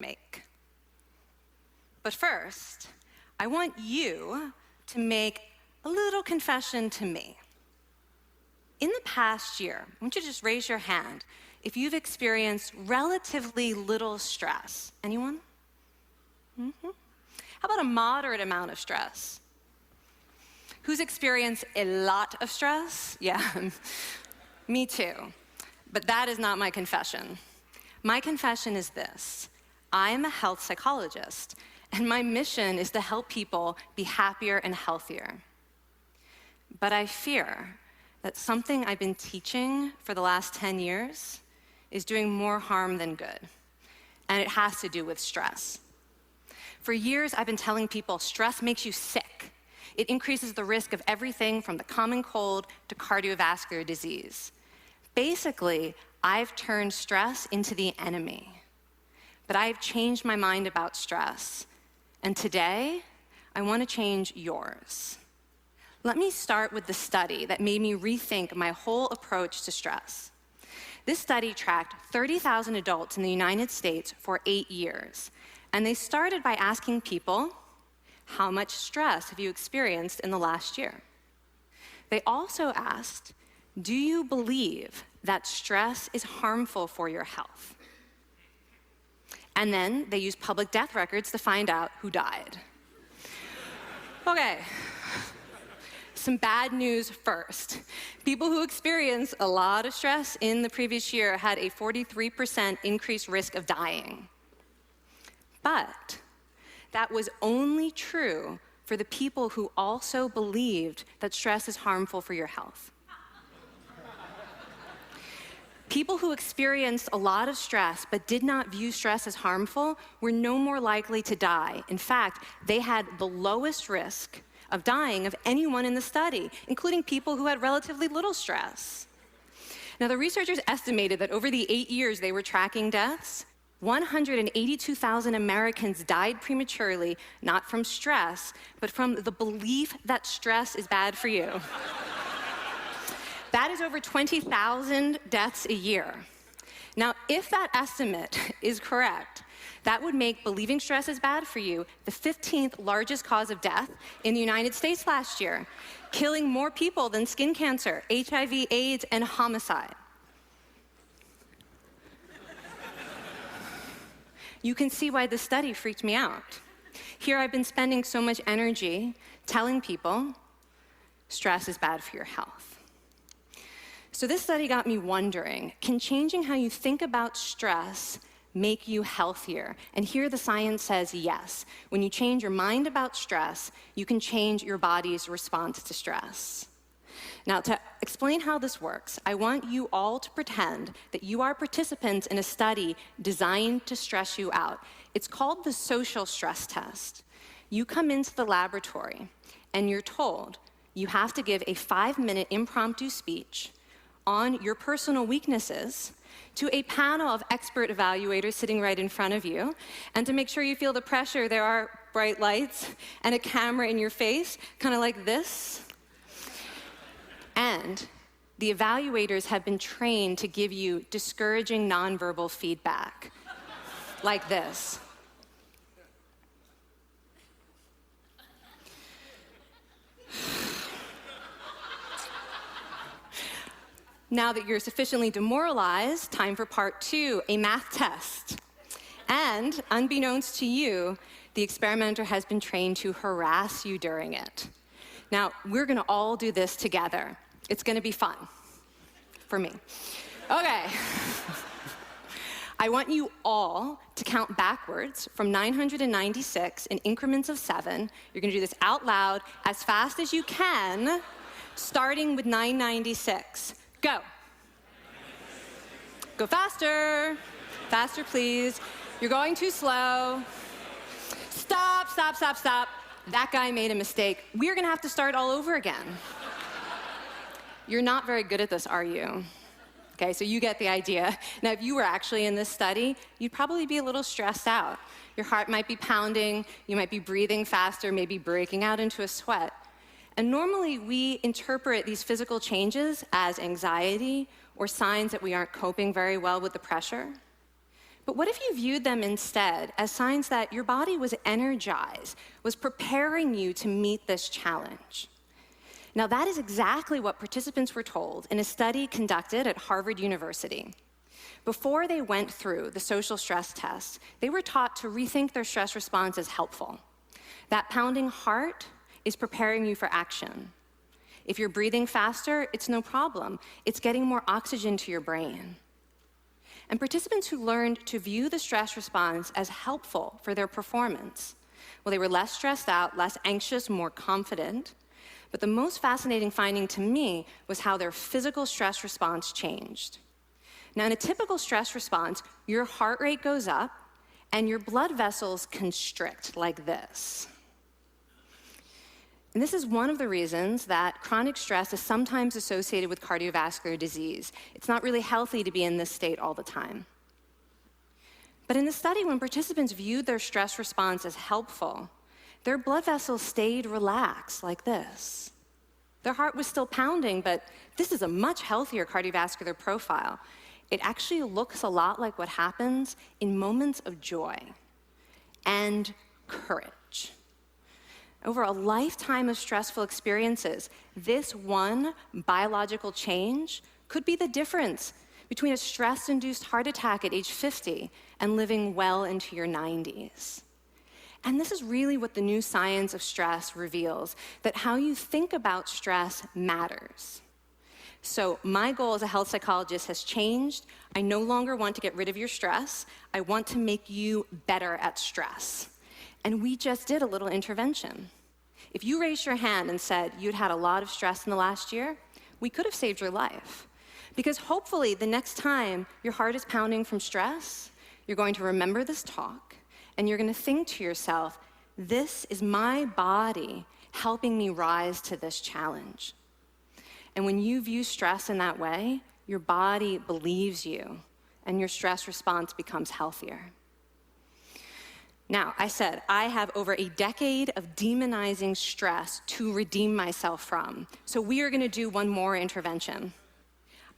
make. But first, I want you to make a little confession to me. In the past year, I want you to just raise your hand if you've experienced relatively little stress. Anyone? How about a moderate amount of stress? Who's experienced a lot of stress? Yeah, me too. But that is not my confession. My confession is this: I am a health psychologist, and my mission is to help people be happier and healthier. But I fear that something I've been teaching for the last 10 years is doing more harm than good, and it has to do with stress. For years, I've been telling people stress makes you sick. It increases the risk of everything from the common cold to cardiovascular disease. Basically, I've turned stress into the enemy. But I've changed my mind about stress, and today, I want to change yours. Let me start with the study that made me rethink my whole approach to stress. This study tracked 30,000 adults in the United States for 8 years, and they started by asking people, how much stress have you experienced in the last year? They also asked, do you believe that stress is harmful for your health? And then they used public death records to find out who died. Okay. Some bad news first. People who experienced a lot of stress in the previous year had a 43% increased risk of dying. But that was only true for the people who also believed that stress is harmful for your health. People who experienced a lot of stress but did not view stress as harmful were no more likely to die. In fact, they had the lowest risk of dying of anyone in the study, including people who had relatively little stress. Now, the researchers estimated that over the 8 years they were tracking deaths, 182,000 Americans died prematurely, not from stress, but from the belief that stress is bad for you. That is over 20,000 deaths a year. Now, if that estimate is correct, that would make believing stress is bad for you the 15th largest cause of death in the United States last year, killing more people than skin cancer, HIV, AIDS, and homicide. You can see why this study freaked me out. Here I've been spending so much energy telling people stress is bad for your health. So this study got me wondering, can changing how you think about stress make you healthier? And here the science says yes. When you change your mind about stress, you can change your body's response to stress. Now, to explain how this works, I want you all to pretend that you are participants in a study designed to stress you out. It's called the social stress test. You come into the laboratory, and you're told you have to give a 5-minute impromptu speech on your personal weaknesses to a panel of expert evaluators sitting right in front of you. And to make sure you feel the pressure, there are bright lights and a camera in your face, kind of like this. And the evaluators have been trained to give you discouraging nonverbal feedback, like this. Now that you're sufficiently demoralized, time for part 2, a math test. And unbeknownst to you, the experimenter has been trained to harass you during it. Now, we're gonna all do this together. It's gonna be fun, for me. Okay. I want you all to count backwards from 996 in increments of 7. You're gonna do this out loud as fast as you can, starting with 996. Go. Go faster. Faster, please. You're going too slow. Stop, stop, stop, stop. That guy made a mistake. We're gonna have to start all over again. You're not very good at this, are you? Okay, so you get the idea. Now, if you were actually in this study, you'd probably be a little stressed out. Your heart might be pounding, you might be breathing faster, maybe breaking out into a sweat. And normally, we interpret these physical changes as anxiety or signs that we aren't coping very well with the pressure. But what if you viewed them instead as signs that your body was energized, was preparing you to meet this challenge? Now, that is exactly what participants were told in a study conducted at Harvard University. Before they went through the social stress test, they were taught to rethink their stress response as helpful. That pounding heart is preparing you for action. If you're breathing faster, it's no problem. It's getting more oxygen to your brain. And participants who learned to view the stress response as helpful for their performance, well, they were less stressed out, less anxious, more confident. But the most fascinating finding to me was how their physical stress response changed. Now, in a typical stress response, your heart rate goes up and your blood vessels constrict like this. And this is one of the reasons that chronic stress is sometimes associated with cardiovascular disease. It's not really healthy to be in this state all the time. But in the study, when participants viewed their stress response as helpful, their blood vessels stayed relaxed like this. Their heart was still pounding, but this is a much healthier cardiovascular profile. It actually looks a lot like what happens in moments of joy and courage. Over a lifetime of stressful experiences, this one biological change could be the difference between a stress-induced heart attack at age 50 and living well into your 90s. And this is really what the new science of stress reveals, that how you think about stress matters. So my goal as a health psychologist has changed. I no longer want to get rid of your stress. I want to make you better at stress. And we just did a little intervention. If you raised your hand and said you'd had a lot of stress in the last year, we could have saved your life. Because hopefully the next time your heart is pounding from stress, you're going to remember this talk, and you're going to think to yourself, this is my body helping me rise to this challenge. And when you view stress in that way, your body believes you, and your stress response becomes healthier. Now, I said I have over a decade of demonizing stress to redeem myself from. So we are going to do one more intervention.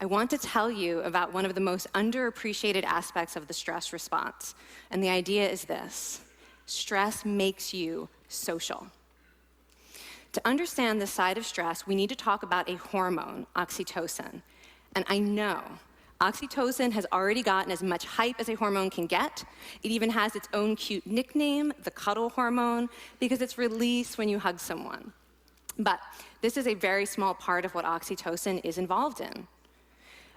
I want to tell you about one of the most underappreciated aspects of the stress response. And the idea is this: stress makes you social. To understand this side of stress, we need to talk about a hormone, oxytocin. And I know oxytocin has already gotten as much hype as a hormone can get. It even has its own cute nickname, the cuddle hormone, because it's released when you hug someone. But this is a very small part of what oxytocin is involved in.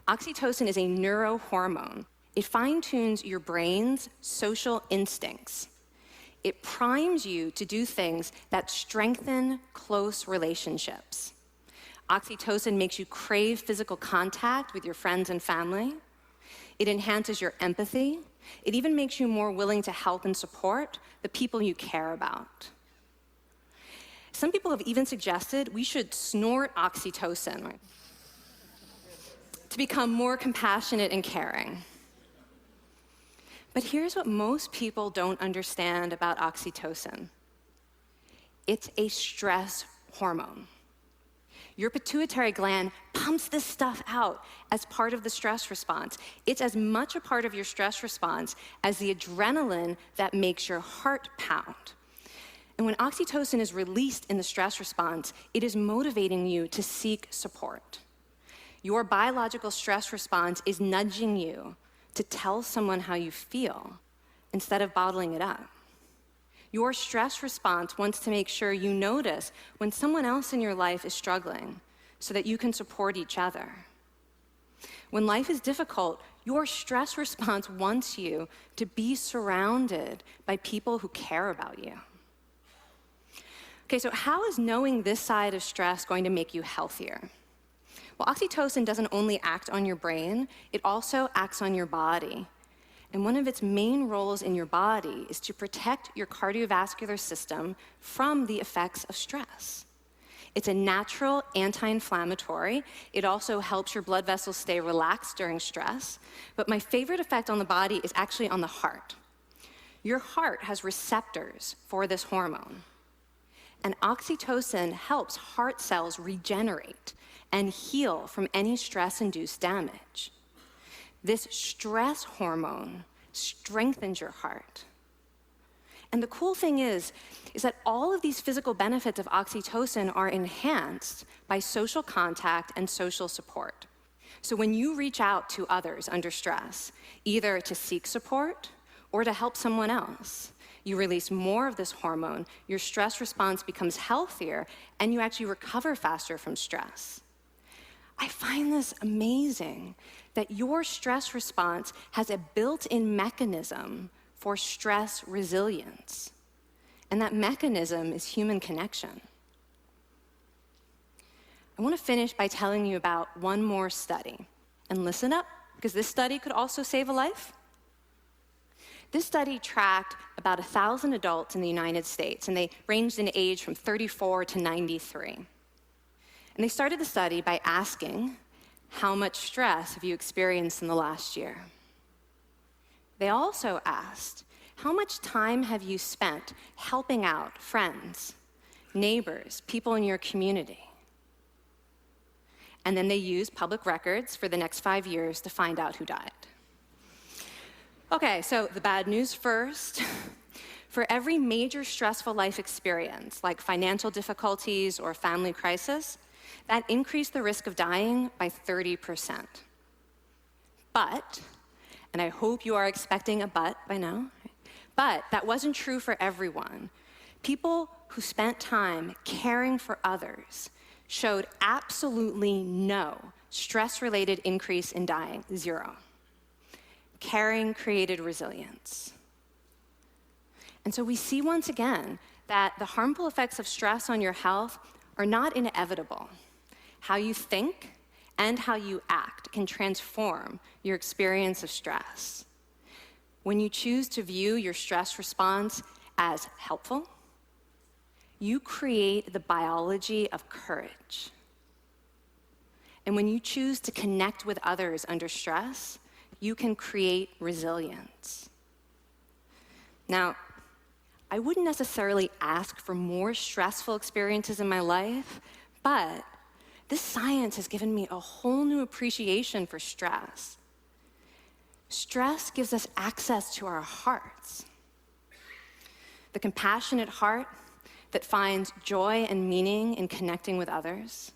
Oxytocin is a neurohormone. It fine-tunes your brain's social instincts. It primes you to do things that strengthen close relationships. Oxytocin makes you crave physical contact with your friends and family. It enhances your empathy. It even makes you more willing to help and support the people you care about. Some people have even suggested we should snort oxytocin to become more compassionate and caring. But here's what most people don't understand about oxytocin. It's a stress hormone. Your pituitary gland pumps this stuff out as part of the stress response. It's as much a part of your stress response as the adrenaline that makes your heart pound. And when oxytocin is released in the stress response, it is motivating you to seek support. Your biological stress response is nudging you to tell someone how you feel instead of bottling it up. Your stress response wants to make sure you notice when someone else in your life is struggling so that you can support each other. When life is difficult, your stress response wants you to be surrounded by people who care about you. Okay, so how is knowing this side of stress going to make you healthier? Well, oxytocin doesn't only act on your brain, it also acts on your body. And one of its main roles in your body is to protect your cardiovascular system from the effects of stress. It's a natural anti-inflammatory. It also helps your blood vessels stay relaxed during stress. But my favorite effect on the body is actually on the heart. Your heart has receptors for this hormone. And oxytocin helps heart cells regenerate and heal from any stress-induced damage. This stress hormone strengthens your heart. And the cool thing is that all of these physical benefits of oxytocin are enhanced by social contact and social support. So when you reach out to others under stress, either to seek support or to help someone else, you release more of this hormone, your stress response becomes healthier, and you actually recover faster from stress. I find this amazing that your stress response has a built-in mechanism for stress resilience. And that mechanism is human connection. I want to finish by telling you about one more study. And listen up, because this study could also save a life. This study tracked about 1,000 adults in the United States, and they ranged in age from 34 to 93. And they started the study by asking, how much stress have you experienced in the last year? They also asked, how much time have you spent helping out friends, neighbors, people in your community? And then they used public records for the next 5 years to find out who died. Okay, so the bad news first. For every major stressful life experience, like financial difficulties or family crisis, that increased the risk of dying by 30%. But, and I hope you are expecting a but by now, but that wasn't true for everyone. People who spent time caring for others showed absolutely no stress-related increase in dying, 0. Caring created resilience. And so we see once again that the harmful effects of stress on your health are not inevitable. How you think and how you act can transform your experience of stress. When you choose to view your stress response as helpful, you create the biology of courage. And when you choose to connect with others under stress, you can create resilience. Now, I wouldn't necessarily ask for more stressful experiences in my life, but this science has given me a whole new appreciation for stress. Stress gives us access to our hearts. The compassionate heart that finds joy and meaning in connecting with others.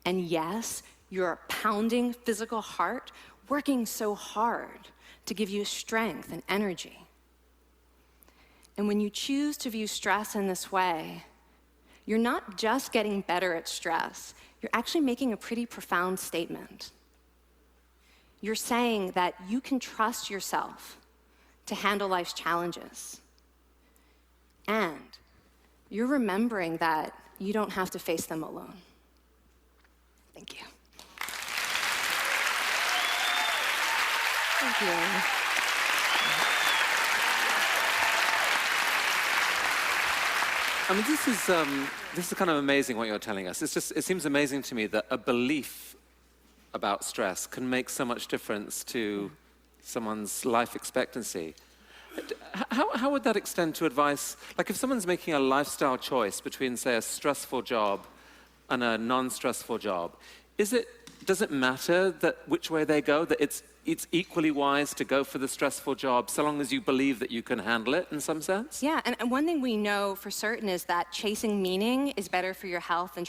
And yes, your pounding physical heart working so hard to give you strength and energy. And when you choose to view stress in this way, you're not just getting better at stress, you're actually making a pretty profound statement. You're saying that you can trust yourself to handle life's challenges. And you're remembering that you don't have to face them alone. Thank you. Thank you. I mean, this is kind of amazing what you're telling us. It seems amazing to me that a belief about stress can make so much difference to someone's life expectancy. How would that extend to advice? Like if someone's making a lifestyle choice between, say, a stressful job and a non-stressful job, does it matter that which way they go, that it's equally wise to go for the stressful job so long as you believe that you can handle it in some sense? Yeah, and one thing we know for certain is that chasing meaning is better for your health than